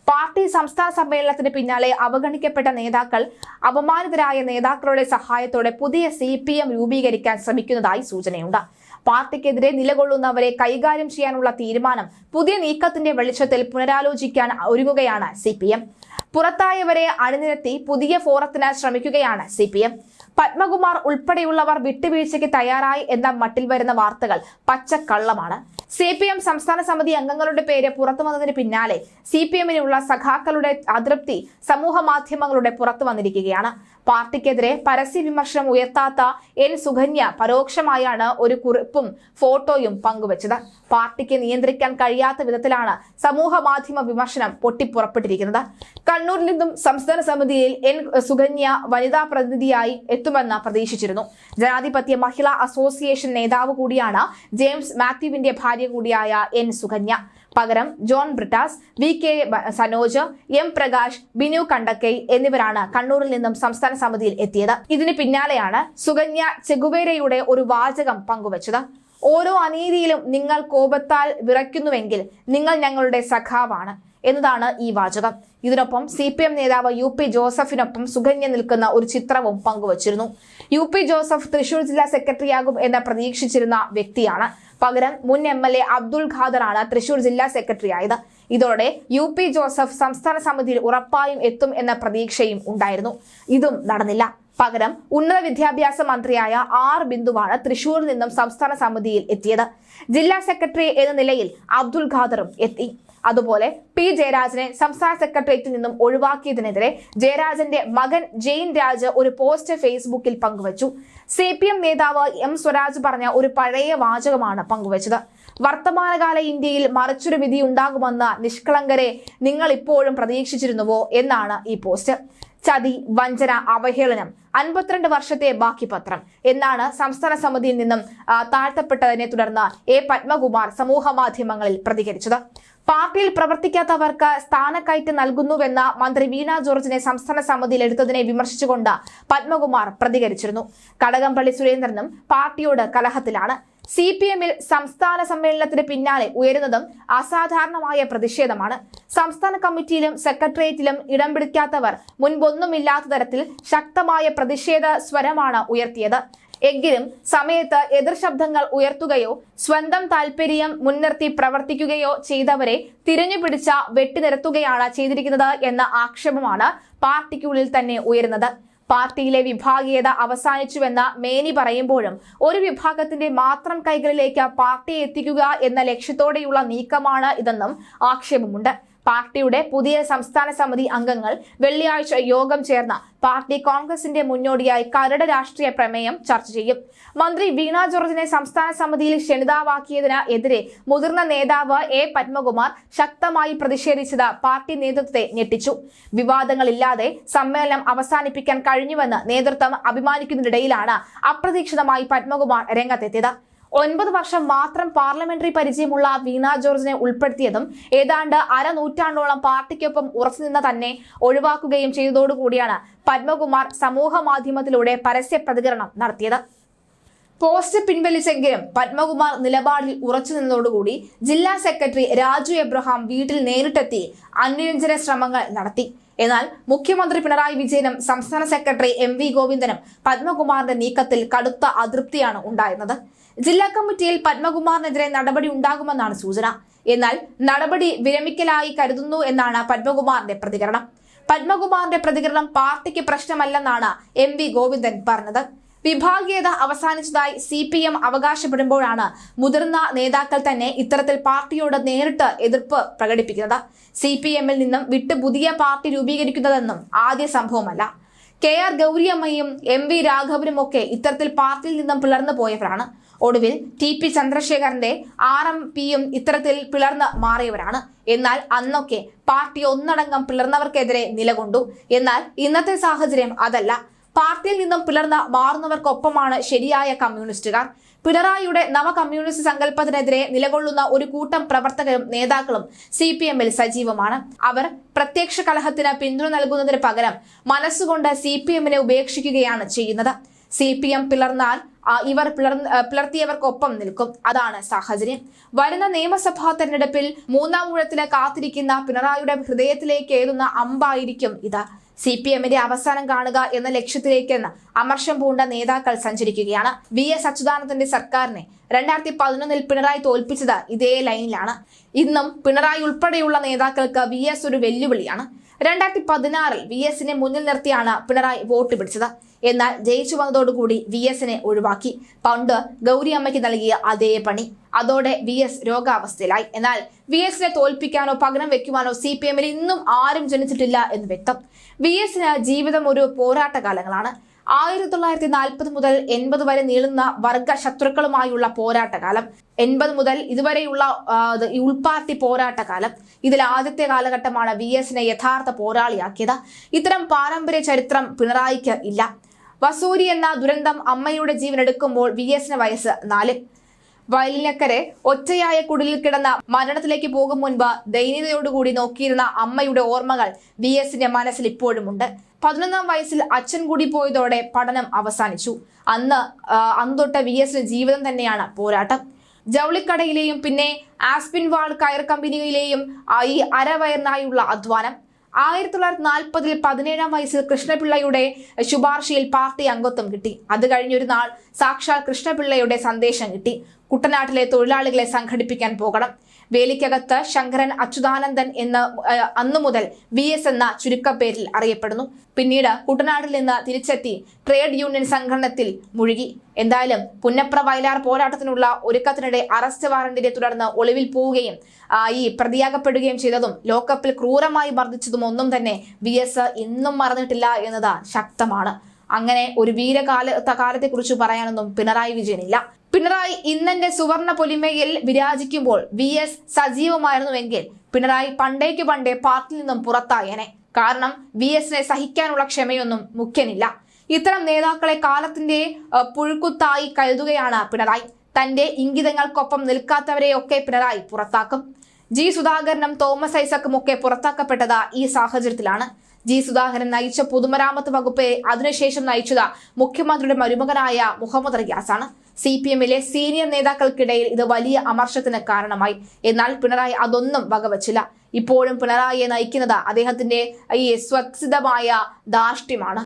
Party സംസ്ഥാന സമ്മേളനത്തിന് പിന്നാലെ അവഗണിക്കപ്പെട്ട നേതാക്കൾ അപമാനിതരായ നേതാക്കളുടെ സഹായത്തോടെ പുതിയ CPM രൂപീകരിക്കാൻ ശ്രമിക്കുന്നതായി സൂചനയുണ്ട്. പാർട്ടിക്കെതിരെ നിലകൊള്ളുന്നവരെ കൈകാര്യം ചെയ്യാനുള്ള തീരുമാനം പുതിയ നീക്കത്തിന്റെ വെളിച്ചത്തിൽ പുനരാലോചിക്കാൻ ഒരുങ്ങുകയാണ് CPM. പുറത്തായവരെ അണിനിരത്തി പുതിയ ഫോറത്തിന് ശ്രമിക്കുകയാണ് CPM. പത്മകുമാർ ഉൾപ്പെടെയുള്ളവർ വിട്ടുവീഴ്ചയ്ക്ക് തയ്യാറായി എന്ന മട്ടിൽ വരുന്ന വാർത്തകൾ പച്ചക്കള്ളമാണ്. CPM സംസ്ഥാന സമിതി അംഗങ്ങളുടെ പേര് പുറത്തു വന്നതിന് പിന്നാലെ CPMനുള്ള സഖാക്കളുടെ അതൃപ്തി സമൂഹ മാധ്യമങ്ങളുടെ പുറത്തു വന്നിരിക്കുകയാണ്. പാർട്ടിക്കെതിരെ പരസ്യ വിമർശനം ഉയർത്താത്ത N. സുകന്യ പരോക്ഷമായാണ് ഒരു കുറിപ്പും ഫോട്ടോയും പങ്കുവച്ചത്. പാർട്ടിക്ക് നിയന്ത്രിക്കാൻ കഴിയാത്ത വിധത്തിലാണ് സമൂഹ മാധ്യമ വിമർശനം പൊട്ടിപ്പുറപ്പെട്ടിരിക്കുന്നത്. കണ്ണൂരിൽ നിന്നും സംസ്ഥാന സമിതിയിൽ N. സുകന്യ വനിതാ പ്രതിനിധിയായി എത്തുമെന്ന് പ്രതീക്ഷിച്ചിരുന്നു. ജനാധിപത്യ മഹിളാ അസോസിയേഷൻ നേതാവ് കൂടിയാണ് ജെയിംസ് മാത്യുവിന്റെ ഭാര്യ കൂടിയായ N. സുകന്യ. പകരം ജോൺ ബ്രിട്ടാസ്, VK സനോജ്, M. പ്രകാശ്, ബിനു കണ്ടക്കൈ എന്നിവരാണ് കണ്ണൂരിൽ നിന്നും സംസ്ഥാന സമിതിയിൽ എത്തിയത്. ഇതിന് പിന്നാലെയാണ് സുകന്യ ചെഗുവേരയുടെ ഒരു വാചകം പങ്കുവച്ചത്. ഓരോ അനീതിയിലും നിങ്ങൾ കോപത്താൽ വിറയ്ക്കുന്നുവെങ്കിൽ നിങ്ങൾ ഞങ്ങളുടെ സഖാവാണ് എന്നതാണ് ഈ വാചകം. ഇതിനൊപ്പം CPM നേതാവ് UP ജോസഫിനൊപ്പം സുകന്യ നിൽക്കുന്ന ഒരു ചിത്രവും പങ്കുവച്ചിരുന്നു. UP ജോസഫ് തൃശൂർ ജില്ലാ സെക്രട്ടറിയാകും എന്ന് പ്രതീക്ഷിച്ചിരുന്ന വ്യക്തിയാണ്. പകരം മുൻ MLA അബ്ദുൾ ഖാദറാണ് തൃശൂർ ജില്ലാ സെക്രട്ടറി ആയത്. ഇതോടെ UP ജോസഫ് സംസ്ഥാന സമിതിയിൽ ഉറപ്പായും എത്തും എന്ന പ്രതീക്ഷയും ഉണ്ടായിരുന്നു. ഇതും നടന്നില്ല. പകരം ഉന്നത വിദ്യാഭ്യാസ മന്ത്രിയായ R. ബിന്ദുവാണ് തൃശൂരിൽ നിന്നും സംസ്ഥാന സമിതിയിൽ എത്തിയത്. ജില്ലാ സെക്രട്ടറി എന്ന നിലയിൽ അബ്ദുൾ ഖാദറും എത്തി. അതുപോലെ P. ജയരാജനെ സംസ്ഥാന സെക്രട്ടേറിയറ്റിൽ നിന്നും ഒഴിവാക്കിയതിനെതിരെ ജയരാജന്റെ മകൻ ജെയിൻ രാജ് ഒരു പോസ്റ്റ് ഫേസ്ബുക്കിൽ പങ്കുവച്ചു. CPM നേതാവ് M. സ്വരാജ് പറഞ്ഞ ഒരു പഴയ വാചകമാണ് പങ്കുവച്ചത്. വർത്തമാനകാല ഇന്ത്യയിൽ മറിച്ചൊരു വിധി ഉണ്ടാകുമെന്ന് നിഷ്കളങ്കരെ നിങ്ങൾ ഇപ്പോഴും പ്രതീക്ഷിച്ചിരുന്നുവോ എന്നാണ് ഈ പോസ്റ്റ്. ചതി, വഞ്ചന, അവഹേളനം, 52 വർഷത്തെ ബാക്കി പത്രം എന്നാണ് സംസ്ഥാന സമിതിയിൽ നിന്നും താഴ്ത്തപ്പെട്ടതിനെ തുടർന്ന് A. പത്മകുമാർ സമൂഹ മാധ്യമങ്ങളിൽ പ്രതികരിച്ചത്. പാർട്ടിയിൽ പ്രവർത്തിക്കാത്തവർക്ക് സ്ഥാനക്കയറ്റം നൽകുന്നുവെന്ന മന്ത്രി വീണ ജോർജിനെ സംസ്ഥാന സമിതിയിൽ എടുത്തതിനെ വിമർശിച്ചുകൊണ്ട് പത്മകുമാർ പ്രതികരിച്ചിരുന്നു. കടകംപള്ളി സുരേന്ദ്രനും പാർട്ടിയോട് കലഹത്തിലാണ്. CPMൽ സംസ്ഥാന സമ്മേളനത്തിന് പിന്നാലെ ഉയരുന്നതും അസാധാരണമായ പ്രതിഷേധമാണ്. സംസ്ഥാന കമ്മിറ്റിയിലും സെക്രട്ടേറിയറ്റിലും ഇടം പിടിക്കാത്തവർ മുൻപൊന്നുമില്ലാത്ത തരത്തിൽ ശക്തമായ പ്രതിഷേധ സ്വരമാണ് ഉയർത്തിയത്. എങ്കിലും സമയത്ത് എതിർ ശബ്ദങ്ങൾ ഉയർത്തുകയോ സ്വന്തം താൽപര്യം മുൻനിർത്തി പ്രവർത്തിക്കുകയോ ചെയ്തവരെ തിരഞ്ഞുപിടിച്ച വെട്ടിനിരത്തുകയാണ് ചെയ്തിരിക്കുന്നത് എന്ന ആക്ഷേപമാണ് പാർട്ടിക്കുള്ളിൽ തന്നെ ഉയരുന്നത്. പാർട്ടിയിലെ വിഭാഗീയത അവസാനിച്ചുവെന്ന മേനി പറയുമ്പോഴും ഒരു വിഭാഗത്തിന്റെ മാത്രം കൈകളിലേക്ക് പാർട്ടിയെ എത്തിക്കുക എന്ന ലക്ഷ്യത്തോടെയുള്ള നീക്കമാണ് ഇതെന്നും ആക്ഷേപമുണ്ട്. പാർട്ടിയുടെ പുതിയ സംസ്ഥാന സമിതി അംഗങ്ങൾ വെള്ളിയാഴ്ച യോഗം ചേർന്ന പാർട്ടി കോൺഗ്രസിന്റെ മുന്നോടിയായി കരട് രാഷ്ട്രീയ പ്രമേയം ചർച്ച ചെയ്യും. മന്ത്രി വീണ ജോർജിനെ സംസ്ഥാന സമിതിയിൽ ക്ഷണിതാവാക്കിയതിന് എതിരെ മുതിർന്ന നേതാവ് A. പത്മകുമാർ ശക്തമായി പ്രതിഷേധിച്ചത് പാർട്ടി നേതൃത്വത്തെ ഞെട്ടിച്ചു. വിവാദങ്ങളില്ലാതെ സമ്മേളനം അവസാനിപ്പിക്കാൻ കഴിഞ്ഞുവെന്ന് നേതൃത്വം അഭിമാനിക്കുന്നതിനിടയിലാണ് അപ്രതീക്ഷിതമായി പത്മകുമാർ രംഗത്തെത്തിയത്. 9 വർഷം മാത്രം പാർലമെന്ററി പരിചയമുള്ള വീണ ജോർജിനെ ഉൾപ്പെടുത്തിയതും ഏതാണ്ട് അരനൂറ്റാണ്ടോളം പാർട്ടിക്കൊപ്പം ഉറച്ചുനിന്ന തന്നെ ഒഴിവാക്കുകയും ചെയ്തതോടുകൂടിയാണ് പത്മകുമാർ സമൂഹ മാധ്യമത്തിലൂടെ പരസ്യ പ്രതികരണം നടത്തിയത്. പോസ്റ്റ് പിൻവലിച്ചെങ്കിലും പത്മകുമാർ നിലപാടിൽ ഉറച്ചു നിന്നതോടുകൂടി ജില്ലാ സെക്രട്ടറി രാജു എബ്രഹാം വീട്ടിൽ നേരിട്ടെത്തി അനുരഞ്ജന ശ്രമങ്ങൾ നടത്തി. എന്നാൽ മുഖ്യമന്ത്രി പിണറായി വിജയനും സംസ്ഥാന സെക്രട്ടറി MV ഗോവിന്ദനും പത്മകുമാറിന്റെ നീക്കത്തിൽ കടുത്ത അതൃപ്തിയാണ് ഉണ്ടായിരുന്നത്. ജില്ലാ കമ്മിറ്റിയിൽ പത്മകുമാറിനെതിരെ നടപടി ഉണ്ടാകുമെന്നാണ് സൂചന. എന്നാൽ നടപടി വിരമിക്കലായി കരുതുന്നു എന്നാണ് പത്മകുമാറിന്റെ പ്രതികരണം. പത്മകുമാറിന്റെ പ്രതികരണം പാർട്ടിക്ക് പ്രശ്നമല്ലെന്നാണ് MV ഗോവിന്ദൻ പറഞ്ഞത്. വിഭാഗീയത അവസാനിച്ചതായി CPM അവകാശപ്പെടുമ്പോഴാണ് മുതിർന്ന നേതാക്കൾ തന്നെ ഇത്തരത്തിൽ പാർട്ടിയോട് നേരിട്ട് എതിർപ്പ് പ്രകടിപ്പിക്കുന്നത്. CPMൽ നിന്നും വിട്ട് പുതിയ പാർട്ടി രൂപീകരിക്കുന്നതെന്നും ആദ്യ സംഭവമല്ല. KR ഗൗരിയമ്മയും MV രാഘവനുമൊക്കെ ഇത്തരത്തിൽ പാർട്ടിയിൽ നിന്നും പിളർന്നു പോയവരാണ്. ഒടുവിൽ TP ചന്ദ്രശേഖരന്റെ RMPയും ഇത്തരത്തിൽ പിളർന്ന് മാറിയവരാണ്. എന്നാൽ അന്നൊക്കെ പാർട്ടി ഒന്നടങ്കം പിളർന്നവർക്കെതിരെ നിലകൊണ്ടു. എന്നാൽ ഇന്നത്തെ സാഹചര്യം അതല്ല. പാർട്ടിയിൽ നിന്നും പിളർന്ന് മാറുന്നവർക്കൊപ്പമാണ് ശരിയായ കമ്മ്യൂണിസ്റ്റുകാർ. പിണറായിയുടെ നവ കമ്മ്യൂണിസ്റ്റ് സങ്കല്പത്തിനെതിരെ നിലകൊള്ളുന്ന ഒരു കൂട്ടം പ്രവർത്തകരും നേതാക്കളും CPMൽ സജീവമാണ്. അവർ പ്രത്യക്ഷ കലഹത്തിന് പിന്തുണ നൽകുന്നതിന് പകരം മനസ്സുകൊണ്ട് CPMനെ ഉപേക്ഷിക്കുകയാണ് ചെയ്യുന്നത്. CPM പിളർന്നാൽ ഇവർ പിളർത്തിയവർക്കൊപ്പം നിൽക്കും. അതാണ് സാഹചര്യം. വരുന്ന നിയമസഭാ തെരഞ്ഞെടുപ്പിൽ മൂന്നാം ഊഴത്തിന് കാത്തിരിക്കുന്ന പിണറായിയുടെ ഹൃദയത്തിലേക്ക് ഏതുന്ന അമ്പായിരിക്കും ഇത്. CPMന്റെ അവസാനം കാണുക എന്ന ലക്ഷ്യത്തിലേക്ക് അമർഷം പൂണ്ട നേതാക്കൾ സഞ്ചരിക്കുകയാണ്. VS അച്യുതാനന്ദന്റെ സർക്കാരിനെ 2011 പിണറായി തോൽപ്പിച്ചത് ഇതേ ലൈനിലാണ്. ഇന്നും പിണറായി ഉൾപ്പെടെയുള്ള നേതാക്കൾക്ക് VS ഒരു വെല്ലുവിളിയാണ്. 2016 VSനെ മുന്നിൽ നിർത്തിയാണ് പിണറായി വോട്ട് പിടിച്ചത്. എന്നാൽ ജയിച്ചു വന്നതോടുകൂടി VSനെ ഒഴിവാക്കി. പണ്ട് ഗൗരി അമ്മയ്ക്ക് നൽകിയ അതേ പണി. അതോടെ VS രോഗാവസ്ഥയിലായി. എന്നാൽ VSനെ തോൽപ്പിക്കാനോ പകരം വെക്കുവാനോ CPMൽ ഇന്നും ആരും ജനിച്ചിട്ടില്ല എന്ന് വ്യക്തം. VSന് ജീവിതം ഒരു പോരാട്ട കാലങ്ങളാണ്. 1940 മുതൽ 80 വരെ നീളുന്ന വർഗ ശത്രുക്കളുമായുള്ള പോരാട്ടകാലം, 80 മുതൽ ഇതുവരെയുള്ള ഉൾപാർട്ടി പോരാട്ടകാലം. ഇതിൽ ആദ്യത്തെ കാലഘട്ടമാണ് VSനെ യഥാർത്ഥ പോരാളിയാക്കിയത്. ഇത്തരം പാരമ്പര്യ ചരിത്രം പിണറായിക്ക് ഇല്ല. വസൂരി എന്ന ദുരന്തം അമ്മയുടെ ജീവൻ എടുക്കുമ്പോൾ VSന് വയസ്സ് 4. വയലിനക്കരെ ഒറ്റയായ കുടിലിൽ കിടന്ന മരണത്തിലേക്ക് പോകും മുൻപ് ദൈന്യതയോടുകൂടി നോക്കിയിരുന്ന അമ്മയുടെ ഓർമ്മകൾ VSന്റെ മനസ്സിൽ ഇപ്പോഴുമുണ്ട്. 11ാം വയസ്സിൽ അച്ഛൻ കൂടി പോയതോടെ പഠനം അവസാനിച്ചു. അന്നൊട്ട് VSന് ജീവിതം തന്നെയാണ് പോരാട്ടം. ജൗളിക്കടയിലെയും പിന്നെ ആസ്പിൻവാൾ കയർ കമ്പനിയിലെയും ഈ അരവയറിനായുള്ള അധ്വാനം. 1940 17ാം വയസ്സിൽ കൃഷ്ണപിള്ളയുടെ ശുപാർശയിൽ പാർട്ടി അംഗത്വം കിട്ടി. അത് കഴിഞ്ഞൊരു നാൾ സാക്ഷാൽ കൃഷ്ണപിള്ളയുടെ സന്ദേശം കിട്ടി. കുട്ടനാട്ടിലെ തൊഴിലാളികളെ സംഘടിപ്പിക്കാൻ പോകണം. വേലിക്കകത്ത് ശങ്കരൻ അച്യുതാനന്ദൻ എന്ന് അന്നു മുതൽ VS എന്ന ചുരുക്കപ്പേരിൽ അറിയപ്പെടുന്നു. പിന്നീട് കുട്ടനാട്ടിൽ നിന്ന് തിരിച്ചെത്തി ട്രേഡ് യൂണിയൻ സംഘടനത്തിൽ മുഴുകി. എന്തായാലും പുന്നപ്ര വയലാർ പോരാട്ടത്തിനുള്ള ഒരുക്കത്തിനിടെ അറസ്റ്റ് വാറന്റിനെ തുടർന്ന് ഒളിവിൽ പോവുകയും പ്രതിയാകപ്പെടുകയും ചെയ്തതും ലോക്കപ്പിൽ ക്രൂരമായി മർദ്ദിച്ചതും ഒന്നും തന്നെ VS ഇന്നും മറന്നിട്ടില്ല എന്നത് ശക്തമാണ്. അങ്ങനെ ഒരു കാലത്തെ കുറിച്ച് പറയാനൊന്നും പിണറായി വിജയനില്ല. പിണറായി ഇന്നെന്റെ സുവർണ പൊലിമയിൽ വിരാജിക്കുമ്പോൾ VS സജീവമായിരുന്നുവെങ്കിൽ പിണറായി പണ്ടേ പാർട്ടിയിൽ നിന്നും പുറത്തായേനെ. കാരണം VSനെ സഹിക്കാനുള്ള ക്ഷമയൊന്നും മുഖ്യനില്ല. ഇത്തരം നേതാക്കളെ കാലത്തിന്റെ പുഴുക്കുത്തായി കരുതുകയാണ് പിണറായി. തന്റെ ഇംഗിതങ്ങൾക്കൊപ്പം നിൽക്കാത്തവരെയൊക്കെ പിണറായി പുറത്താക്കും. G സുധാകരനും തോമസ് ഐസക്കും ഒക്കെ പുറത്താക്കപ്പെട്ടത് ഈ സാഹചര്യത്തിലാണ്. G സുധാകരൻ നയിച്ച പൊതുമരാമത്ത് വകുപ്പ് അതിനുശേഷം നയിച്ചത് മുഖ്യമന്ത്രിയുടെ മരുമകനായ മുഹമ്മദ് റിയാസാണ്. CPMലെ സീനിയർ നേതാക്കൾക്കിടയിൽ ഇത് വലിയ അമർഷത്തിന് കാരണമായി. എന്നാൽ പിണറായി അതൊന്നും വകവച്ചില്ല. ഇപ്പോഴും പിണറായിയെ നയിക്കുന്നത് അദ്ദേഹത്തിന്റെ ഈ സ്വത്സിതമായ ധാർഷ്ട്യമാണ്.